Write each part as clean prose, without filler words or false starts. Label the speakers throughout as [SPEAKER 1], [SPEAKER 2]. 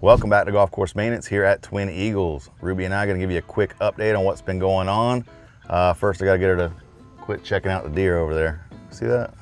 [SPEAKER 1] Welcome back to Golf Course Maintenance here at Twin Eagles. Ruby and I are going to give you a quick update on what's been going on. First, I got to get her to quit checking out the deer over there. See that?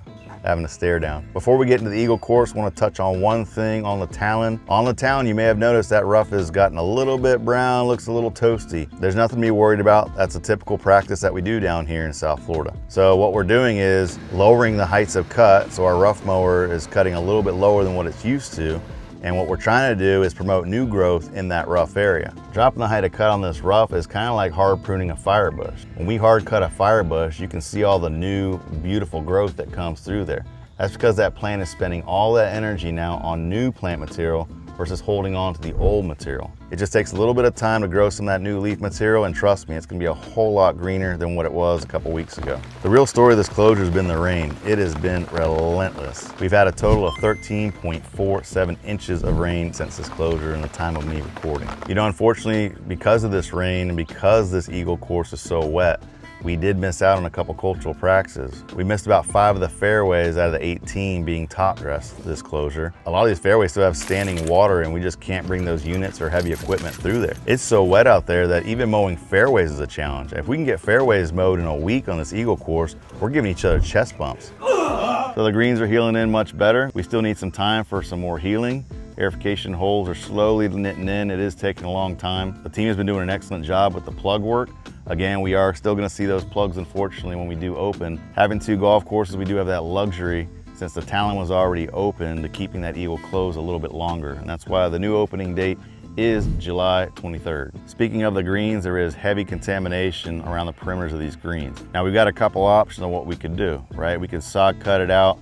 [SPEAKER 1] Having to stare down. Before we get into the Eagle course, I want to touch on one thing on the Talon. On the Talon, you may have noticed that rough has gotten a little bit brown, looks a little toasty. There's nothing to be worried about. That's a typical practice that we do down here in South Florida. So what we're doing is lowering the heights of cut. So our rough mower is cutting a little bit lower than what it's used to. And what we're trying to do is promote new growth in that rough area. Dropping the height of cut on this rough is kind of like hard pruning a fire bush. When we hard cut a fire bush, you can see all the new, beautiful growth that comes through there. That's because that plant is spending all that energy now on new plant material versus holding on to the old material. It just takes a little bit of time to grow some of that new leaf material, and trust me, it's gonna be a whole lot greener than what it was a couple weeks ago. The real story of this closure has been the rain. It has been relentless. We've had a total of 13.47 inches of rain since this closure in the time of me recording. You know, unfortunately, because of this rain and because this Eagle course is so wet, we did miss out on a couple cultural practices. We missed about 5 of the fairways out of the 18 being top dressed this closure. A lot of these fairways still have standing water and we just can't bring those units or heavy equipment through there. It's so wet out there that even mowing fairways is a challenge. If we can get fairways mowed in a week on this Eagle course, we're giving each other chest bumps. So the greens are healing in much better. We still need some time for some more healing. Aerification holes are slowly knitting in. It is taking a long time. The team has been doing an excellent job with the plug work. Again, we are still gonna see those plugs, unfortunately, when we do open. Having 2 golf courses, we do have that luxury, since the Talon was already open, to keeping that Eagle closed a little bit longer. And that's why the new opening date is July 23rd. Speaking of the greens, there is heavy contamination around the perimeters of these greens. Now we've got a couple options on what we could do, right? We could sod cut it out,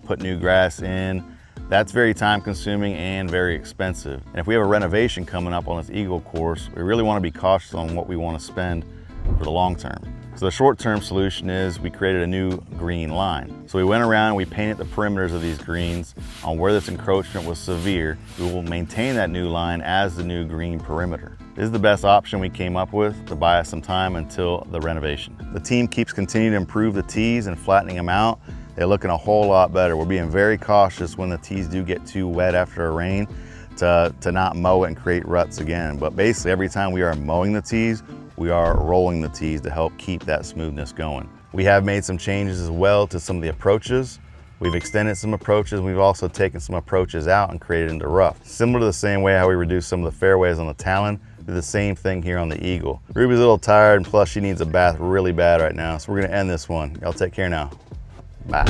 [SPEAKER 1] put new grass in. That's very time consuming and very expensive. And if we have a renovation coming up on this Eagle course, we really want to be cautious on what we want to spend for the long term. So the short term solution is we created a new green line. So we went around and we painted the perimeters of these greens on where this encroachment was severe. We will maintain that new line as the new green perimeter. This is the best option we came up with to buy us some time until the renovation. The team keeps continuing to improve the tees and flattening them out. They're looking a whole lot better. We're being very cautious when the tees do get too wet after a rain to not mow it and create ruts again. But basically every time we are mowing the tees, we are rolling the tees to help keep that smoothness going. We have made some changes as well to some of the approaches. We've extended some approaches. We've also taken some approaches out and created into rough. Similar to the same way how we reduced some of the fairways on the Talon, do the same thing here on the Eagle. Ruby's a little tired, and plus she needs a bath really bad right now. So we're gonna end this one. Y'all take care now. Bye.